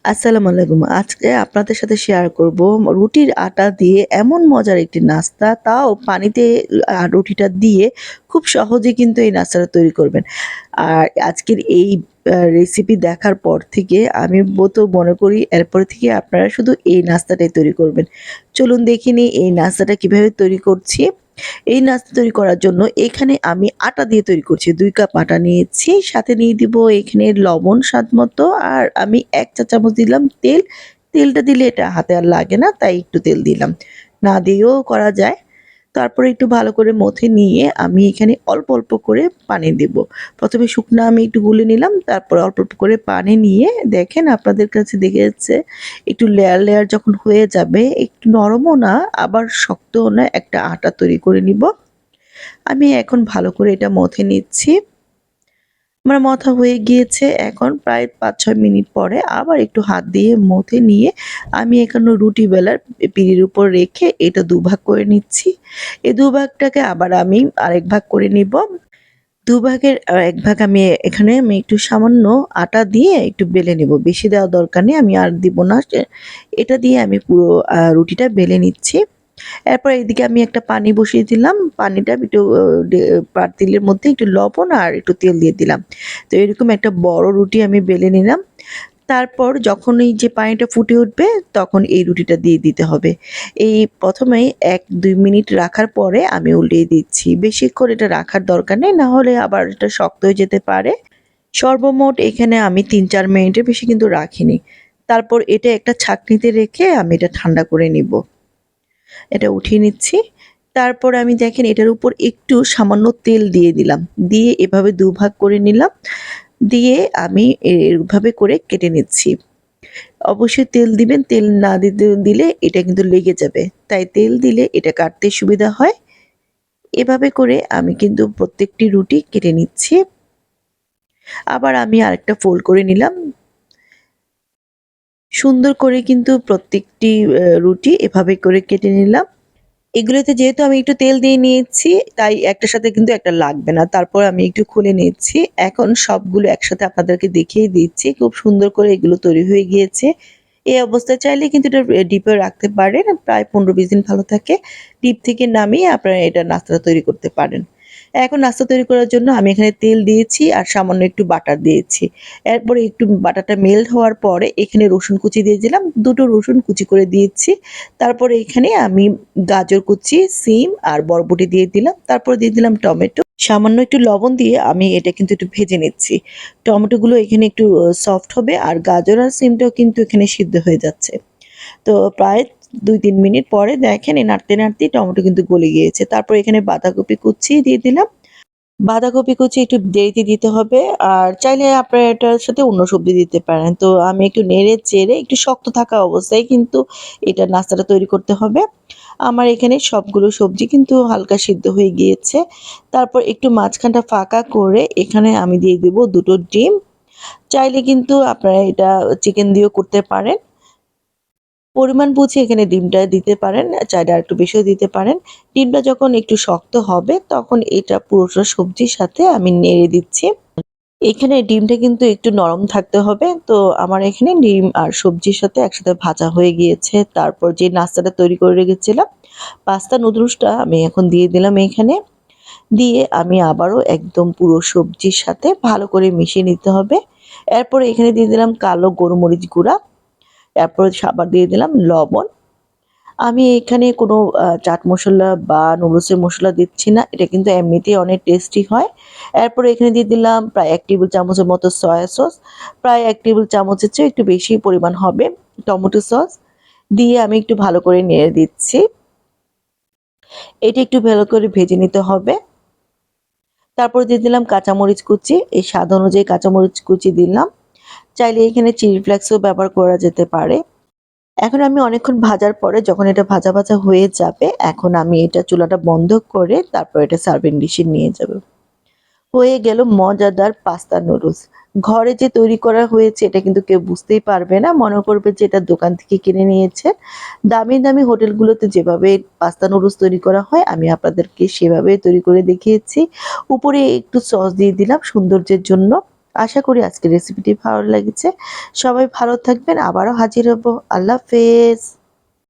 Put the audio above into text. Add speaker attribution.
Speaker 1: আসসালামু আলাইকুম। আজকে আপনাদের সাথে শেয়ার করব রুটির আটা দিয়ে এমন মজার একটি নাস্তা, তাও পানিতে রুটিটা দিয়ে খুব সহজে কিন্তু এই নাস্তাটা তৈরি করবেন। আর আজকের এই রেসিপি দেখার পর থেকে আমি তো মনে করি এরপর থেকে আপনারা শুধু এই নাস্তাটাই তৈরি করবেন। চলুন দেখে নিই এই নাস্তাটা কিভাবে তৈরি করছি। এই নাস্তা তৈরি করার জন্য এখানে আমি আটা দিয়ে তৈরি করছি। ২ কাপ আটা নিয়েছি। সাথে নিয়ে দিব এখানে লবণ স্বাদমতো আর আমি ১ চা চামচ দিলাম তেল। তেলটা দিলে এটা হাতে আর লাগে না, তাই একটু তেল দিলাম। না দিয়েও করা যায়। তারপরে একটু ভালো করে মথে নিয়ে আমি এখানে অল্প, অল্প করে পানি দেব। ১ম এ শুকনা আমি একটু গুলে নিলাম। তারপর অল্প, অল্প করে পানি নিয়ে দেখেন আপনাদের কাছে দেখা যাচ্ছে একটু লেয়ার, লেয়ার যখন হয়ে যাবে, একটু নরমও না আবার শক্তও না একটা আটা তৈরি করে নিব। আমি এখন ভালো করে এটা মথে নিচ্ছি। আমার মথা হয়ে গিয়েছে। এখন প্রায় ৫-৬ মিনিট পরে আবার একটু হাত দিয়ে মথে নিয়ে আমি এখানে রুটি বেলার পিঁড়ির উপর রেখে এটা দুভাগ করে নিচ্ছি। এই দুভাগটাকে আবার আমি আরেক ভাগ করে নিব। দুভাগের ১ ভাগ আমি এখানে একটু সামান্য আটা দিয়ে একটু বেলে নেব। বেশি দেওয়ার দরকার নেই। আমি আর দিব না। এটা দিয়ে আমি পুরো রুটিটা বেলে নিচ্ছি। এরপর এদিকে আমি একটা পানি বসিয়ে দিলাম। পানিটা একটু পাতিলের মধ্যে একটু লবণ আর একটু তেল দিয়ে দিলাম। তো এরকম একটা বড় রুটি আমি বেলে নিলাম। তারপর যখন এই যে পানিটা ফুটে উঠবে তখন এই রুটিটা দিয়ে দিতে হবে। এই ১ম এই ১-২ মিনিট রাখার পরে আমি উল্টিয়ে দিচ্ছি। বেশিক্ষণ এটা রাখার দরকার নেই, না হলে আবার এটা শক্ত হয়ে যেতে পারে। সর্বমোট এখানে আমি ৩-৪ মিনিটের বেশি কিন্তু রাখিনি। তারপর এটা একটা ছাঁকনিতে রেখে আমি এটা ঠান্ডা করে নিব। এটা উঠিয়ে নিচ্ছি। তারপর আমি দেখেন এটার উপর একটু সামান্য তেল দিয়ে দিলাম। দিয়ে এভাবে দুভাগ করে নিলাম। দিয়ে আমি এভাবে করে কেটে নিচ্ছি। অবশ্যই তেল দিবেন, তেল না দিলে এটা কিন্তু লেগে যাবে। তাই তেল দিলে এটা কাটতে সুবিধা হয়। এভাবে করে আমি কিন্তু প্রত্যেকটি রুটি কেটে নিচ্ছি। আবার আমি আরেকটা ফোল্ড করে নিলাম। সুন্দর করে কিন্তু প্রত্যেকটি রুটি এভাবে করে কেটে নিলাম। এগুলোতে যেহেতু আমি একটু তেল দিয়ে নিয়েছি, তাই একটার সাথে কিন্তু একটা লাগবে না। তারপর আমি একটু খুলে নিচ্ছি। এখন সবগুলো একসাথে আপনাদেরকে দেখিয়ে দিচ্ছি। খুব সুন্দর করে এগুলো তৈরি হয়ে গিয়েছে। এই অবস্থায় চাইলে কিন্তু এটা ডিপেও রাখতে পারেন। প্রায় ১৫-২০ দিন ভালো থাকে। ডিপ থেকে নামিয়ে আপনারা এটা নাস্তাটা তৈরি করতে পারেন। এখন নাস্তা তৈরি করার জন্য আমি এখানে তেল দিয়েছি আর সামান্য একটু বাটার দিয়েছি। এরপরে একটু বাটারটা মেল্ট হওয়ার পরে এখানে রসুন কুচি দিয়ে দিলাম। ২ টো রসুন কুচি করে দিয়েছি। তারপরে এখানে আমি গাজর কুচি, সিম আর বরবটি দিয়ে দিলাম। তারপরে দিয়ে দিলাম টমেটো। সামান্য একটু লবণ দিয়ে আমি এটা কিন্তু একটু ভেজে নিচ্ছি। টমেটোগুলো এখানে একটু সফট হবে আর গাজর আর সিমটাও কিন্তু এখানে সিদ্ধ হয়ে যাচ্ছে। তো প্রায় ২-৩ মিনিট পরে দেখেন এই নাড়তে, নাড়তেই টমেটো কিন্তু গলে গিয়েছে। তারপর এখানে বাঁধাকপি কুচি দিয়ে দিলাম। বাঁধাকপি কুচি একটু দেরিতে দিতে হবে। আর চাইলে আপনারা এটার সাথে অন্য সবজি দিতে পারেন। তো আমি একটু নেড়ে চেড়ে একটু শক্ত থাকা অবস্থায় কিন্তু এটা নাস্তাটা তৈরি করতে হবে। আমার এখানে সবগুলো সবজি কিন্তু হালকা সিদ্ধ হয়ে গিয়েছে। তারপর একটু মাঝখানটা ফাঁকা করে এখানে আমি দিয়ে দিব ২ টো ডিম। চাইলে কিন্তু আপনারা এটা চিকেন দিয়েও করতে পারেন। পরিমাণ বুঝে এখানে ডিমটা দিতে পারেন, চাইলে আরেকটু বেশিও দিতে পারেন। ডিমটা যখন একটু শক্ত হবে তখন এটা পুরোটা সবজির সাথে আমি নেড়ে দিচ্ছি। এখানে ডিমটা কিন্তু একটু নরম থাকতে হবে। তো আমার এখানে ডিম আর সবজির সাথে একসাথে ভাজা হয়ে গিয়েছে। তারপর যে নাস্তাটা তৈরি করে রেখেছিলাম, পাস্তা নুডলসটা আমি এখন দিয়ে দিলাম এখানে। দিয়ে আমি আবারও একদম পুরো সবজির সাথে ভালো করে মিশিয়ে নিতে হবে। এরপরে এখানে দিয়ে দিলাম কালো গোলমরিচ গুঁড়া। এরপর আবার দিয়ে দিলাম লবণ। আমি এখানে কোনো চাট মসলা বা নুডলসের মসলা দিচ্ছি না। এটা কিন্তু এমনিতেই অনেক টেস্টি হয়। এরপরে এখানে দিয়ে দিলাম প্রায় ১ টেবিল চামচের মতো সয়া সস। প্রায় ১ টেবিল চামচের চেয়ে একটু বেশি পরিমাণ হবে টমেটো সস। দিয়ে আমি একটু ভালো করে নেড়ে দিচ্ছি। এটা একটু ভালো করে ভেজে নিতে হবে। তারপর দিয়ে দিলাম কাঁচামরিচ কুচি। এই স্বাদ অনুযায়ী কাঁচামরিচ কুচি দিলাম। চাইলে এখানে চিলি ফ্লেক্সও ব্যবহার করা যেতে পারে। এখন আমি অনেকক্ষণ ভাজার পরে যখন এটা ভাজা, ভাজা হয়ে যাবে, এখন আমি এটা চুলাটা বন্ধ করে তারপর এটা সার্ভিং ডিশে নিয়ে যাব। হয়ে গেল মজাদার পাস্তা নুডলস। ঘরে যে তৈরি করা হয়েছে এটা কিন্তু কেউ বুঝতেই পারবে না। মনে করবে যে এটা দোকান থেকে কিনে নিয়েছে। দামি, দামি হোটেলগুলোতে যেভাবে পাস্তা নুডলস তৈরি করা হয় আমি আপনাদেরকে সেভাবেই তৈরি করে দেখিয়েছি। উপরে একটু সস দিয়ে দিলাম সৌন্দর্যের জন্য। আশা করি আজকের রেসিপিটি ভালো লেগেছে। সবাই ভালো থাকবেন। আবারও হাজির হব। আল্লাহ হাফেজ।